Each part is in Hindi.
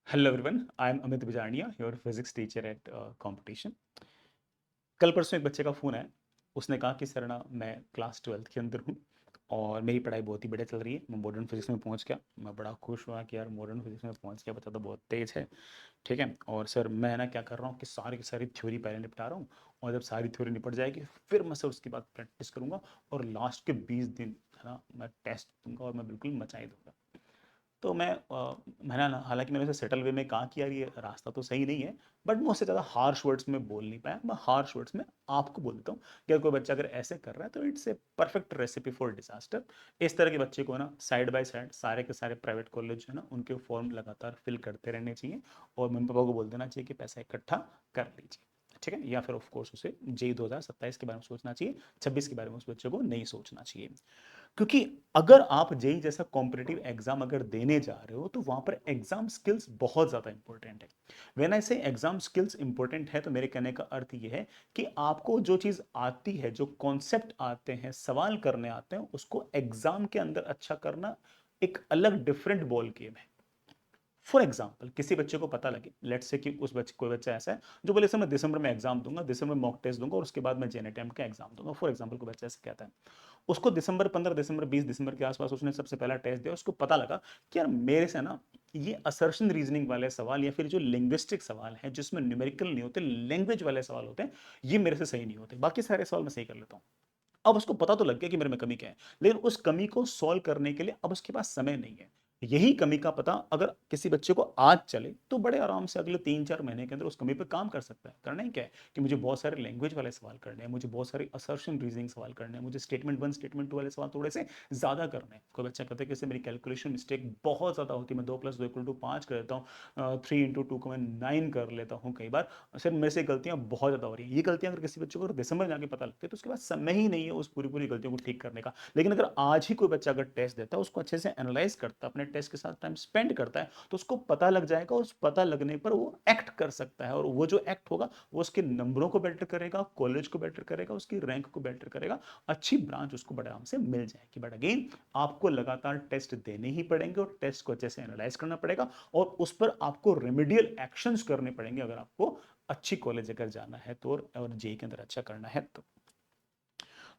Hello everyone, I am Amit Bijarniya, your physics teacher at competition. कल परसों एक बच्चे का फ़ोन आया। उसने कहा कि सर ना मैं क्लास 12th के अंदर हूँ और मेरी पढ़ाई बहुत ही बढ़िया चल रही है। मैं मॉडर्न फिजिक्स में पहुँच गया। मैं बड़ा खुश हुआ कि यार मॉडर्न फिजिक्स में पहुँच गया, बच्चा तो बहुत तेज़ है। ठीक है। और सर मैं ना क्या कर रहा हूँ कि सारी की सारी थ्योरी पहले निपटा रहा हूँ, और जब सारी थ्योरी निपट जाएगी फिर मैं सर उसके बाद प्रैक्टिस करूँगा, और लास्ट के 20 दिन है ना मैं टेस्ट दूंगा और मैं बिल्कुल मचा ही दूंगा। तो मैंने ना हालाँकि मैंने उसे सेटल वे में कहा कि यार ये रास्ता तो सही नहीं है, बट मैं उससे ज़्यादा हार्श वर्ड्स में बोल नहीं पाया। मैं हार्श वर्ड्स में आपको बोल देता हूँ कि अगर कोई बच्चा अगर ऐसे कर रहा है तो it's a perfect recipe for disaster. इस तरह के बच्चे को ना साइड बाय साइड सारे के सारे प्राइवेट कॉलेज जो है ना उनके फॉर्म लगातार फिल करते रहने चाहिए, और मम्मी पापा को बोल देना चाहिए कि पैसा इकट्ठा कर लीजिए। ठीक है। या फिर ऑफ कोर्स उसे जेई 2027 के बारे में सोचना चाहिए, 26 के बारे में उस बच्चे को नहीं सोचना चाहिए। क्योंकि अगर आप जेई जैसा कॉम्पिटिटिव एग्जाम अगर देने जा रहे हो तो वहां पर एग्जाम स्किल्स बहुत ज्यादा इंपॉर्टेंट है। व्हेन आई से एग्जाम स्किल्स इंपॉर्टेंट है तो मेरे कहने का अर्थ यह है कि आपको जो चीज आती है, जो कॉन्सेप्ट आते हैं, सवाल करने आते हैं, उसको एग्जाम के अंदर अच्छा करना एक अलग डिफरेंट बॉल गेम है। फॉर एग्जाम्पल किसी बच्चे को पता लगे, लेट्स से कि उस बच्चे कोई बच्चा ऐसा है जो बोले सर मैं दिसंबर में एग्जाम दूंगा, दिसंबर में मॉक टेस्ट दूंगा और उसके बाद मैं जेन अटेम्प्ट का एग्जाम दूंगा। फॉर एग्जाम्पल कोई बच्चा ऐसा कहता है। उसको दिसंबर 15, दिसंबर 20, दिसंबर के आसपास उसने सबसे पहला टेस्ट दिया। उसको पता लगा कि यार मेरे से ना ये असर्शन रीजनिंग वाले सवाल या फिर जो लिंग्विस्टिक सवाल है जिसमें न्यूमेरिकल नहीं होते, लैंग्वेज वाले सवाल होते हैं, ये मेरे से सही नहीं होते, बाकी सारे सवाल मैं सही कर लेता हूँ। अब उसको पता तो लग गया कि मेरे में कमी क्या है, लेकिन उस कमी को सॉल्व करने के लिए अब उसके पास समय नहीं है। यही कमी का पता अगर किसी बच्चे को आज चले तो बड़े आराम से अगले 3-4 महीने के अंदर उस कमी पे काम कर सकता है। करना ही क्या है कि मुझे बहुत सारे लैंग्वेज वाले सवाल करने हैं, मुझे बहुत सारे असर्शन रीजनिंग सवाल करने हैं, मुझे स्टेटमेंट 1 स्टेटमेंट 2 वाले सवाल थोड़े से ज्यादा करने हैं। कोई बच्चा कहता है कि मेरी कैलकुलेशन मिस्टेक बहुत ज्यादा होती है, मैं 2+2=5 कर देता हूँ, 3 × 2 को मैं 9 कर लेता हूँ कई बार, सर मेरे से गलतियां बहुत ज्यादा हो रही हैं। ये गलतियां अगर किसी बच्चे को दिसंबर में जाके पता लगती है तो उसके पास समय ही नहीं है उस पूरी पूरी गलतियों को ठीक करने का। लेकिन अगर आज ही कोई बच्चा अगर टेस्ट देता है, उसको अच्छे से एनालाइज करता है, अपने टेस्ट के साथ टाइम स्पेंड करता है, तो उसको पता लग जाएगा। उस पता लगने पर वो एक्ट कर सकता है, और वो जो एक्ट होगा वो उसके नंबरों को बेटर करेगा, कॉलेज को बेटर करेगा, उसकी रैंक को बेटर करेगा, अच्छी ब्रांच उसको बड़े आराम से मिल जाएगी। बट अगेन आपको लगातार टेस्ट देने ही पड़ेंगे और टेस्ट को अच्छे से एनालाइज करना पड़ेगा, और उस पर आपको रेमेडियल एक्शंस करने पड़ेंगे अगर आपको अच्छी कॉलेज अगर जाना है तो, और जेई के अंदर अच्छा करना है तो।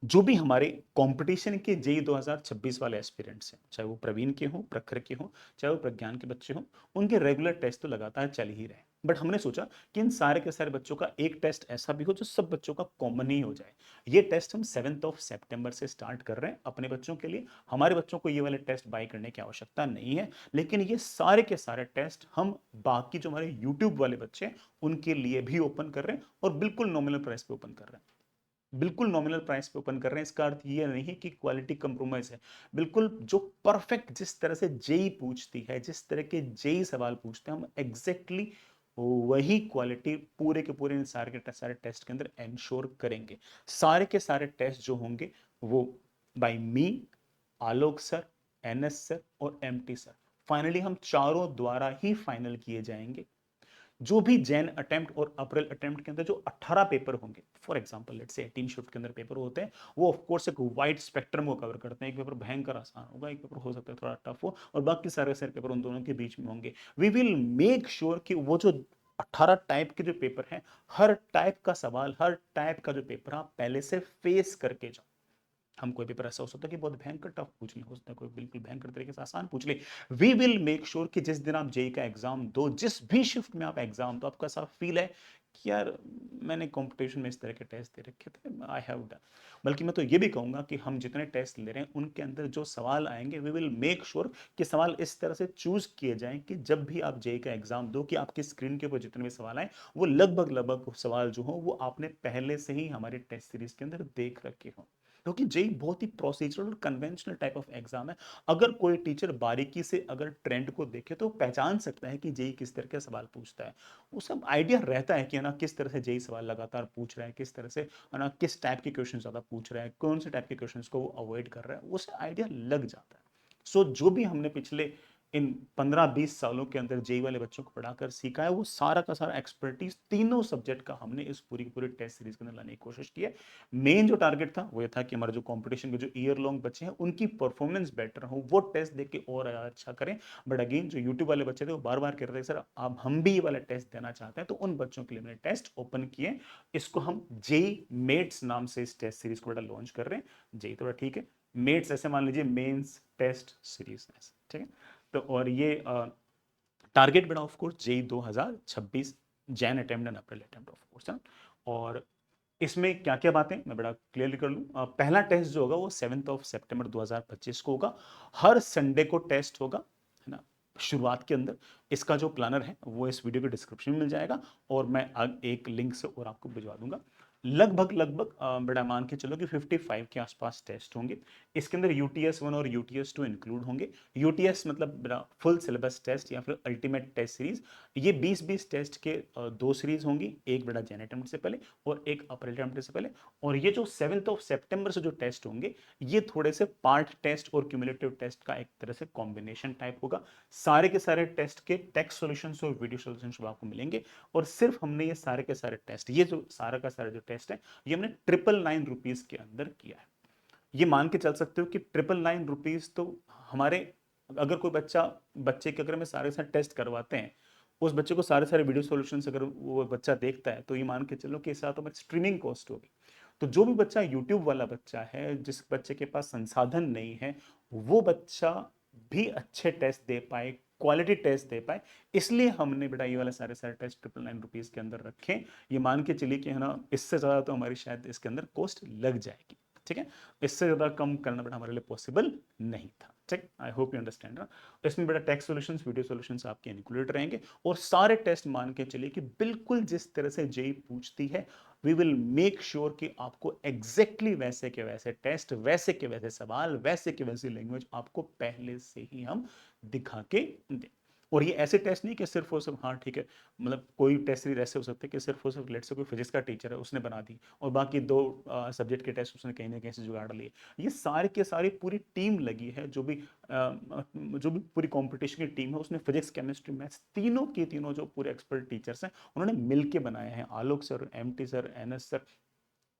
जो भी हमारे कंपटीशन के जेई 2026 वाले एस्पिरेंट्स हैं, चाहे वो प्रवीण के हों, प्रखर के हों, चाहे वो प्रज्ञान के बच्चे हों, उनके रेगुलर टेस्ट तो लगातार चल ही रहे। बट हमने सोचा कि इन सारे के सारे बच्चों का एक टेस्ट ऐसा भी हो जो सब बच्चों का कॉमन ही हो जाए। ये टेस्ट हम 7 से स्टार्ट कर रहे हैं अपने बच्चों के लिए। हमारे बच्चों को ये वाले टेस्ट बाय करने की आवश्यकता नहीं है, लेकिन ये सारे के सारे टेस्ट हम बाकी जो हमारे यूट्यूब वाले बच्चे हैं उनके लिए भी ओपन कर रहे हैं, और बिल्कुल नॉमिनल प्राइस पे ओपन कर रहे हैं। बिल्कुल नॉमिनल प्राइस पे ओपन कर रहे हैं। इसका अर्थ ये नहीं कि क्वालिटी कंप्रोमाइज है। बिल्कुल जो परफेक्ट जिस तरह से जेई पूछती है, जिस तरह के जेई सवाल पूछते हैं, हम एग्जैक्टली वही क्वालिटी पूरे के पूरे इन सारे के सारे टेस्ट के अंदर इंश्योर करेंगे। सारे के सारे टेस्ट जो होंगे वो बाय मी, आलोक सर, एनएस सर और एमटी सर, फाइनली हम चारों द्वारा ही फाइनल किए जाएंगे। जो भी जैन अटेम्प्ट और अप्रैल अटेम्प्ट के अंदर जो 18 पेपर होंगे, for example let's say 18 shift के अंदर पेपर होते हैं, वो ऑफ कोर्स एक वाइड स्पेक्ट्रम को कवर करते हैं। एक पेपर भयंकर आसान होगा, एक पेपर हो सकता है थोड़ा टफ हो, और बाकी सारे सारे पेपर उन दोनों के बीच में होंगे। वी विल मेक श्योर कि वो जो 18 टाइप के जो पेपर हैं, हर टाइप का सवाल, हर टाइप का जो पेपर आप पहले से फेस करके जाओ। हम कोई पेपर ऐसा हो सकता है कि बहुत भयंकर टफ पूछ ले, हो सकता है कोई बिल्कुल भयंकर तरीके से आसान पूछ ले। वी विल मेक श्योर कि जिस दिन आप जेई का एग्जाम दो, जिस भी शिफ्ट में आप एग्जाम दो, आपको ऐसा फील है कि यार मैंने कंपटीशन में इस तरह के टेस्ट दे रखे थे, आई हैव डन। बल्कि मैं तो ये भी कहूंगा कि हम जितने टेस्ट ले रहे हैं उनके अंदर जो सवाल आएंगे, वी विल मेक श्योर कि सवाल इस तरह से चूज किए जाएं कि जब भी आप जेई का एग्जाम दो, कि आपकी स्क्रीन के ऊपर जितने भी सवाल आए वो लगभग लगभग सवाल जो हो वो आपने पहले से ही हमारे टेस्ट सीरीज के अंदर देख रखे हो। क्योंकि जेई बहुत ही प्रोसीजरल और कन्वेंशनल टाइप ऑफ एग्जाम है। अगर कोई टीचर बारीकी से अगर ट्रेंड को देखे तो पहचान सकता है कि जेई किस तरह के सवाल पूछता है। उसका आइडिया रहता है कि है ना किस तरह से जेई सवाल लगातार पूछ रहा है, किस तरह से है ना किस टाइप के क्वेश्चन ज्यादा पूछ रहा है, कौन से टाइप के क्वेश्चन को वो अवॉइड कर रहा है, उसे आइडिया लग जाता है। सो जो भी हमने पिछले इन 15-20 सालों के अंदर जेई वाले बच्चों को पढ़ाकर सीखा है, वो सारा का सारा एक्सपर्टीज तीनों सब्जेक्ट का हमने इस पूरी की पूरी टेस्ट सीरीज के अंदर लाने की कोशिश की है। मेन जो टारगेट था वो ये था कि हमारे जो कंपटीशन के जो ईयर लॉन्ग बच्चे हैं उनकी परफॉर्मेंस बेटर हो, वो टेस्ट देख के और अच्छा करें। बट अगेन जो यूट्यूब वाले बच्चे थे वो बार बार कह रहे थे सर अब हम भी ये वाला टेस्ट देना चाहते हैं, तो उन बच्चों के लिए मैंने टेस्ट ओपन किए। इसको हम जेई मेट्स नाम से इस टेस्ट सीरीज को बड़ा लॉन्च कर रहे हैं। जेई तो बड़ा ठीक है, मेट्स ऐसे मान लीजिए मेंस टेस्ट सीरीज, ठीक है। तो और ये टारगेट बड़ा of course JEE 2026 Jan attempt and April attempt of course है। और इसमें क्या क्या बातें मैं बड़ा क्लियरली कर लूँ। पहला टेस्ट जो होगा वो 7 सितंबर 2025 को होगा। हर संडे को टेस्ट होगा, है ना, शुरुआत के अंदर। इसका जो प्लानर है वो इस वीडियो के डिस्क्रिप्शन में मिल जाएगा और मैं एक लिंक से और आपको भिजवा दूंगा। लगभग लगभग बड़ा मान के चलो कि 55 के आसपास टेस्ट होंगे। इसके अंदर यूटीएस 1 और यूटीएस 2 इंक्लूड होंगे। यूटीएस मतलब बड़ा फुल सिलेबस टेस्ट या फिर अल्टीमेट टेस्ट सीरीज। ये 20-20 टेस्ट के दो सीरीज होंगी, एक बड़ा जैन अटेम्प्ट से पहले और एक अप्रैल अटेम्प्ट से पहले। और ये जो 7 सितंबर से जो टेस्ट होंगे ये थोड़े से पार्ट टेस्ट और क्यूमुलेटिव टेस्ट का एक तरह से कॉम्बिनेशन टाइप होगा। सारे के सारे टेस्ट के टेक्स्ट सॉल्यूशंस और वीडियो सॉल्यूशंस आपको मिलेंगे। और सिर्फ हमने ये सारे के सारे टेस्ट, ये जो सारा का सारा जो टेस्ट है ये हमने 999 के अंदर किया है। ये मान के चल सकते हो कि 999 तो हमारे, अगर कोई बच्चे के अगर में सारे सारे टेस्ट करवाते हैं, उस बच्चे को सारे सारे वीडियो सॉल्यूशंस अगर वो बच्चा देखता है तो ये मान के चलो कि इसका तो हमारी स्ट्रीमिंग कॉस्ट होगी। तो जो भी बच्चा यूट्यूब वाला बच्चा है, जिस बच्चे के पास संसाधन नहीं है, वो बच्चा भी अच्छे टेस्ट दे पाए, क्वालिटी टेस्ट दे पाए, इसलिए हमने बेटा ये वाले सारे सारे टेस्ट 999 के अंदर रखे। ये मान के चलिए कि है ना, इससे ज्यादा तो हमारी शायद इसके अंदर कॉस्ट लग जाएगी, ठीक है। इससे ज्यादा कम करना बेटा हमारे लिए पॉसिबल नहीं था, ठीक। आई होप यू अंडरस्टैंड ना। इसमें बेटा टेक्स्ट सॉल्यूशंस, वीडियो सॉल्यूशंस आपके इंक्लूडेड रहेंगे और सारे टेस्ट मान के चलिए कि बिल्कुल जिस तरह से जेई पूछती है, वी विल मेक श्योर कि आपको एग्जैक्टली वैसे के वैसे टेस्ट, वैसे के वैसे सवाल, वैसे के वैसी लैंग्वेज आपको पहले से ही हम दिखा के दें। और ये ऐसे टेस्ट नहीं कि सिर्फ और सिर्फ, हाँ ठीक है, मतलब कोई टेस्ट सीरीज ऐसे हो सकते हैं कि सिर्फ और सिर्फ लेट से कोई फिजिक्स का टीचर है उसने बना दी और बाकी दो सब्जेक्ट के टेस्ट उसने कहीं ना कहीं से जुगाड़ लिए। ये सारे के सारी पूरी टीम लगी है, जो भी पूरी कंपटीशन की टीम है उसने फिजिक्स, केमिस्ट्री, मैथ्स तीनों के तीनों जो पूरे एक्सपर्ट टीचर्स हैं उन्होंने मिलके बनाए हैं। Alok sir, MT sir, NS sir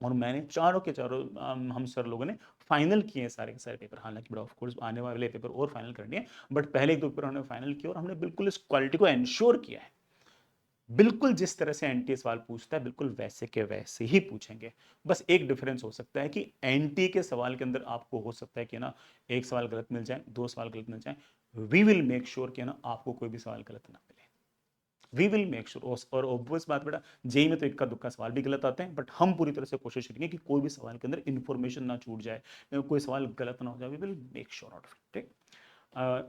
और मैंने, चारों के चारों हम सर लोगों ने फाइनल किए हैं सारे के सारे पेपर। हालांकि बड़ा ऑफ कोर्स आने वाले पेपर और फाइनल करने हैं, बट पहले एक दो पेपर हमने फाइनल किया और हमने बिल्कुल इस क्वालिटी को एंश्योर किया है। बिल्कुल जिस तरह से एनटीए सवाल पूछता है बिल्कुल वैसे के वैसे ही पूछेंगे। बस एक डिफरेंस हो सकता है कि एनटीए के सवाल के अंदर आपको हो सकता है कि ना एक सवाल गलत मिल जाए, दो सवाल गलत मिल जाए। वी विल मेक श्योर कि ना आपको कोई भी सवाल गलत ना मिले। We will make sure. और ऑब्वियस बात बेटा, जेई में तो इक्का दुक्का सवाल भी गलत आते हैं, बट हम पूरी तरह से कोशिश करेंगे कि कोई भी सवाल के अंदर इंफॉर्मेशन ना छूट जाए, कोई सवाल गलत ना हो जाए। We will make sure out of it, ठीक।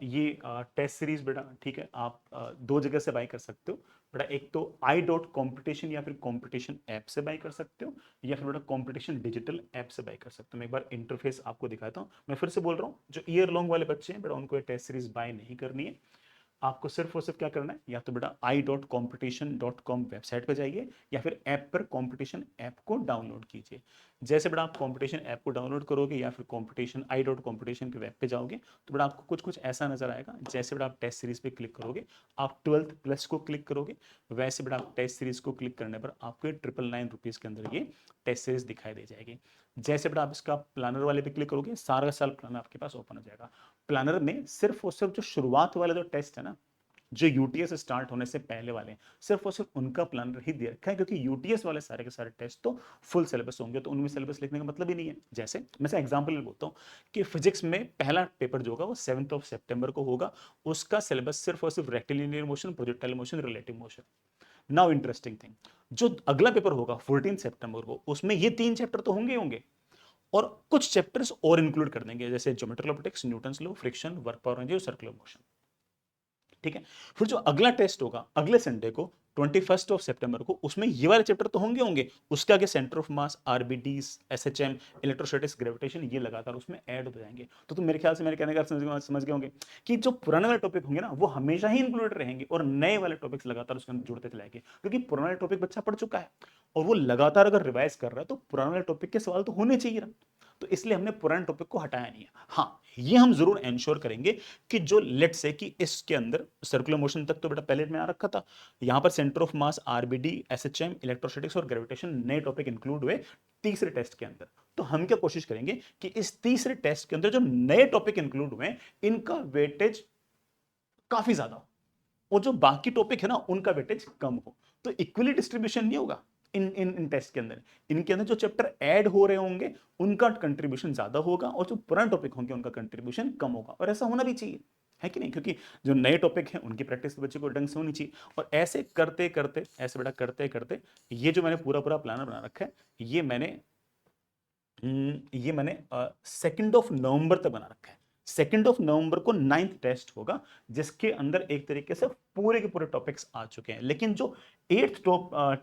ये टेस्ट सीरीज बेटा ठीक है, आप दो जगह से बाय कर सकते हो बेटा। एक तो आई डॉट कॉम्पिटिशन या फिर कॉम्पिटिशन ऐप से बाय कर सकते हो, या फिर बेटा कॉम्पिटिशन डिजिटल ऐप से बाय कर सकते हो। मैं एक बार इंटरफेस आपको दिखाता हूँ। मैं फिर से बोल रहा हूँ, जो ईयर लॉन्ग वाले बच्चे हैं बेटा उनको ये टेस्ट सीरीज बाय नहीं करनी है। आपको सिर्फ और सिर्फ क्या करना है, या तो बेटा i.competition.com वेबसाइट पे जाइए या फिर ऐप पर कंपटीशन ऐप को डाउनलोड कीजिए। जैसे बेटा आप कंपटीशन ऐप को डाउनलोड करोगे या फिर कंपटीशन i.competition के वेब पे जाओगे तो बेटा आपको कुछ कुछ ऐसा नजर आएगा। जैसे बेटा आप टेस्ट सीरीज पे क्लिक करोगे, आप 12th प्लस को क्लिक करोगे, वैसे बेटा आप टेस्ट सीरीज को क्लिक करने पर आपको 999 के अंदर ये टेस्ट सीरीज दिखाई दे जाएगी। जैसे बेटा आप इसका प्लानर वाले पे क्लिक करोगे, सारा का सारा प्लानर आपके पास ओपन हो जाएगा। प्लानर में सिर्फ और सिर्फ जो शुरुआत वाले जो टेस्ट है ना, जो यूटीएस स्टार्ट होने से पहले वाले, सिर्फ और सिर्फ उनका प्लानर ही दे रखा है, क्योंकि यूटीएस वाले सारे के सारे टेस्ट तो फुल सिलेबस होंगे, तो उनमें सिलेबस लिखने का मतलब ही नहीं है। जैसे मैं से एग्जांपल बोलता हूँ कि फिजिक्स में पहला पेपर जो होगा वो 7 सितंबर को होगा। उसका सिलेबस सिर्फ और सिर्फ rectilinear motion, projectile motion, relative motion. Now interesting thing, जो अगला पेपर होगा 14 सितंबर को, उसमें ये 3 चैप्टर तो होंगे होंगे और कुछ चैप्टर्स और इंक्लूड कर देंगे, जैसे geometrical optics, Newton's law, friction, work power energy और सर्कुलर मोशन, ठीक है। फिर जो अगला टेस्ट होगा अगले संडे को 21 सितंबर को, उसमें ये वाले चैप्टर तो होंगे होंगे, उसके आगे centre of mass, RBDs, SHM, electrostatics, gravitation, ये लगातार उसमें ऐड हो जाएंगे। तो तुम मेरे ख्याल से मेरे कहने का समझ गए होंगे कि जो पुराने वाले टॉपिक होंगे ना वो हमेशा ही इंक्लूडेड रहेंगे और नए वाले टॉपिक्स लगातार उसके अंदर जुड़ते चलाएंगे, क्योंकि पुराने टॉपिक बच्चा पढ़ चुका है और वो लगातार अगर रिवाइज कर रहा है तो पुराने वाले टॉपिक के सवाल तो होने चाहिए ना। तो इसलिए हमने पुराने टॉपिक को हटाया नहीं है। हाँ, ये हम जरूर इंश्योर करेंगे कि जो लेट से कि इसके अंदर सर्कुलर मोशन तक तो बेटा पहले में आ रखा था, यहां पर centre of mass, RBD, SHM, electrostatics और ग्रेविटेशन नए टॉपिक इंक्लूड हुए तीसरे टेस्ट के अंदर। तो हम क्या कोशिश करेंगे कि इस तीसरे टेस्ट के अंदर जो नए टॉपिक इंक्लूड हुए इनका वेटेज काफी ज्यादा हो, और जो बाकी टॉपिक है ना उनका वेटेज कम हो। तो इक्वली डिस्ट्रीब्यूशन नहीं होगा इन टेस्ट के अंदर। इनके अंदर जो चैप्टर ऐड हो रहे होंगे उनका कंट्रीब्यूशन ज्यादा होगा, और जो पुराने टॉपिक होंगे उनका कंट्रीब्यूशन कम होगा, और ऐसा होना भी चाहिए, है कि नहीं? क्योंकि जो नए टॉपिक हैं उनकी प्रैक्टिस बच्चे को ढंग से होनी चाहिए। और ऐसे करते करते, ऐसे बेटा करते करते, ये जो मैंने पूरा पूरा प्लान बना रखा है, ये मैंने 2 नवंबर तक बना रखा है। 2 नवंबर को 9th टेस्ट होगा, जिसके अंदर एक तरीके से पूरे के पूरे टॉपिक्स आ चुके हैं। लेकिन जो 8th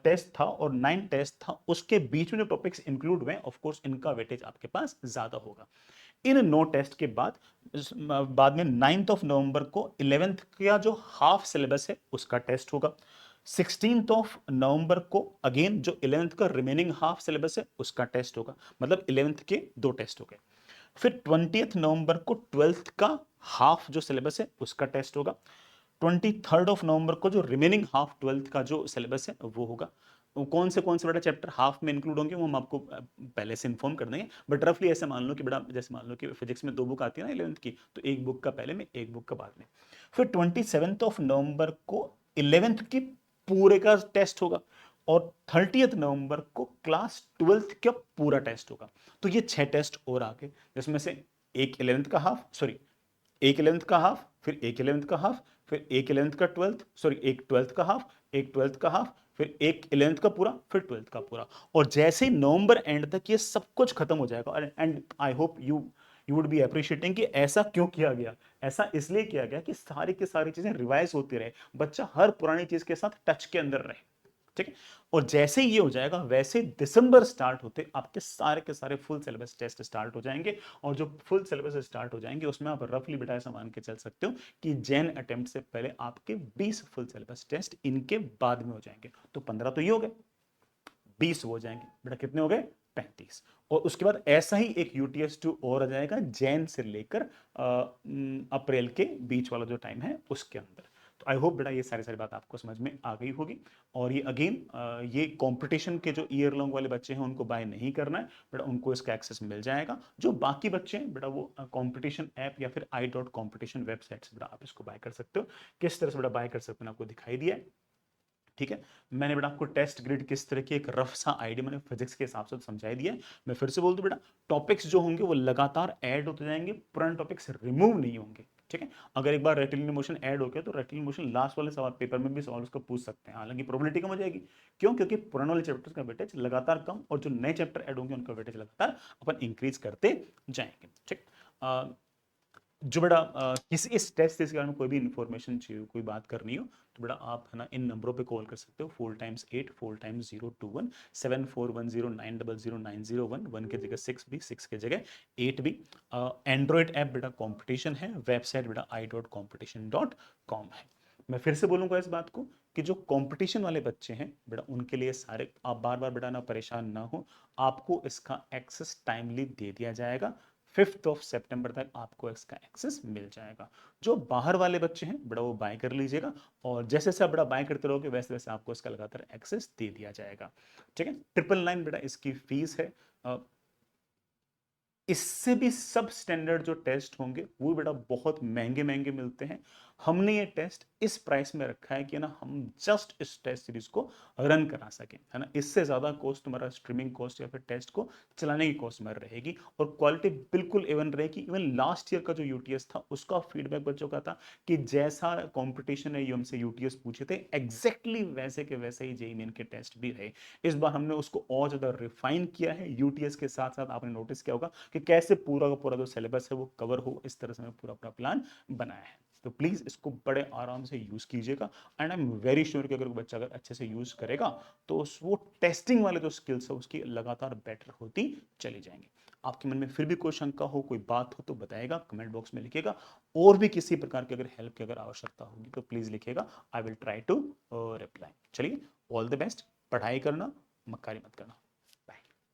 टेस्ट था और 9th टेस्ट था, उसके बीच में जो टॉपिक्स इंक्लूड हुए, ऑफ कोर्स इनका वेटेज आपके पास ज्यादा होगा। इन 9 टेस्ट के बाद में 9 नवंबर को 11th का जो हाफ सिलेबस है उसका टेस्ट होगा। 16 नवंबर को अगेन जो 11th का रिमेनिंग हाफ सिलेबस है उसका टेस्ट होगा, मतलब 11th के 2 टेस्ट हो गए। फिर 20 नवंबर को 12th का हाफ जो सिलेबस है उसका टेस्ट होगा। 23 नवंबर को जो रिमेनिंग हाफ 12th का जो सिलेबस है वो होगा। वो कौन से बेटा चैप्टर हाफ में इंक्लूड होंगे वो हम आपको पहले से इन्फॉर्म कर देंगे, बट रफली ऐसे मान लो कि बेटा, जैसे मान लो कि फिजिक्स में 2 बुक आती है ना 11th की, तो एक बुक का पहले में, एक बुक का बाद में। फिर 27 नवंबर को 11th की पूरे का टेस्ट होगा, और 30 नवंबर को क्लास 12th का पूरा टेस्ट होगा। तो ये 6 टेस्ट और आ गए, जिसमें से एक 11th का हाफ, सॉरी एक 11th का हाफ, फिर एक 11th का हाफ, फिर एक 11th का 12th, सॉरी एक 12th का हाफ, एक 12th का हाफ, फिर एक 11th का पूरा, फिर 12th का पूरा। और जैसे ही नवंबर एंड तक ये सब कुछ खत्म हो जाएगा, and I hope you would be appreciating कि ऐसा क्यों किया गया। ऐसा इसलिए किया गया कि सारी की सारी चीजें रिवाइज होती रहे, बच्चा हर पुरानी चीज के साथ टच के अंदर रहे, ठीक है? और जैसे ही ये हो जाएगा, वैसे दिसंबर स्टार्ट होते आपके सारे के सारे फुल सिलेबस टेस्ट स्टार्ट हो जाएंगे। और जो फुल सिलेबस स्टार्ट हो जाएंगे उसमें आप रफली बेटा ऐसा मान के चल सकते हो कि जैन अटेम्प्ट से पहले आपके 20 फुल सिलेबस टेस्ट इनके बाद में हो जाएंगे। तो 15 तो ये हो गए, 20 हो जाएंगे बेटा, कितने हो गए? 35। और उसके बाद ऐसा ही एक UTS 2 और आ जाएगा जैन से लेकर अप्रैल के बीच वाला जो टाइम है उसके अंदर। तो आई होप बेटा ये सारी सारी बात आपको समझ में आ गई होगी। और ये अगेन ये कंपटीशन के जो ईयर लॉन्ग वाले बच्चे हैं उनको बाय नहीं करना है बेटा, उनको इसका एक्सेस मिल जाएगा। जो बाकी बच्चे हैं बेटा वो कंपटीशन ऐप या फिर i.competition वेबसाइट से बेटा आप इसको बाय कर सकते हो। किस तरह से बेटा बाय कर सकते हो आपको दिखाई दिया है, ठीक है? मैंने बेटा आपको टेस्ट ग्रिड किस तरह की एक रफ सा आइडिया मैंने फिजिक्स के हिसाब से समझाई दिया है। मैं फिर से बोल दूं बेटा, टॉपिक्स जो होंगे वो लगातार ऐड होते जाएंगे, पुराने टॉपिक्स रिमूव नहीं होंगे, ठीक है? अगर एक बार रेक्टिलिनियर मोशन ऐड हो गया तो रेक्टिलिनियर मोशन लास्ट वाले सवाल पेपर में भी सवाल उसको पूछ सकते हैं, हालांकि प्रोबेबिलिटी कम हो जाएगी। क्यों? क्योंकि पुराने वाले चैप्टर्स का वेटेज लगातार कम, और जो नए चैप्टर ऐड होंगे उनका वेटेज लगातार अपन इंक्रीज करते जाएंगे, ठीक? जो बेटा किसी इस टेस्ट सीरीज के बारे में कोई भी इंफॉर्मेशन चाहिए, कोई बात करनी हो, तो बेटा आप है ना इन नंबरों पे कॉल कर सकते हो, 4x8 4x021 7410900901, 1 की जगह 6 भी, 6 की जगह 8 भी। एंड्रॉयड ऐप बेटा कंपटीशन है, वेबसाइट बेटा i.competition.com है। मैं फिर से बोलूंगा इस बात को कि जो कंपटीशन वाले बच्चे हैं बेटा उनके लिए सारे, आप बार बार बेटा ना परेशान ना हो, आपको इसका एक्सेस टाइमली दे दिया जाएगा। 5 सितंबर तक आपको इसका एक्सेस मिल जाएगा। जो बाहर वाले बच्चे हैं बेटा वो बाय कर लीजिएगा, और जैसे जैसे आप बेटा बाय करते रहोगे वैसे वैसे आपको इसका लगातार एक्सेस दे दिया जाएगा, ठीक है? 999 बेटा इसकी फीस है। इससे भी सब स्टैंडर्ड जो टेस्ट होंगे वो बेटा बहुत महंगे महंगे मिलते हैं। हमने ये टेस्ट इस प्राइस में रखा है कि ना हम जस्ट इस टेस्ट सीरीज को रन करा सकें, है ना? इससे ज्यादा कॉस्ट तुम्हारा स्ट्रीमिंग कॉस्ट या फिर टेस्ट को चलाने की कॉस्ट में रहेगी, और क्वालिटी बिल्कुल एवन रहेगी। इवन लास्ट ईयर का जो यूटीएस था उसका फीडबैक बच्चों का था कि जैसा कॉम्पिटिशन है, ये हमसे यूटीएस पूछे थे एग्जैक्टली वैसे के वैसे ही जेईई मेन के टेस्ट भी रहे। इस बार हमने उसको और ज्यादा रिफाइन किया है। यूटीएस के साथ साथ आपने नोटिस किया होगा कि कैसे पूरा का पूरा जो सिलेबस है वो कवर हो, इस तरह से मैं पूरा अपना प्लान बनाया है। तो प्लीज इसको बड़े आराम से यूज कीजिएगा, and I am very sure कि अगर बच्चा अगर अच्छे से यूज करेगा तो वो टेस्टिंग वाले जो स्किल्स है उसकी लगातार बेटर होती चली जाएंगी। आपके मन में फिर भी कोई शंका हो, कोई बात हो तो बताएगा, कमेंट बॉक्स में लिखिएगा। और भी किसी प्रकार की अगर हेल्प की अगर आवश्यकता होगी तो प्लीज लिखिएगा, I will try to reply. चलिए, ऑल द बेस्ट। पढ़ाई करना, मक्कारी मत करना।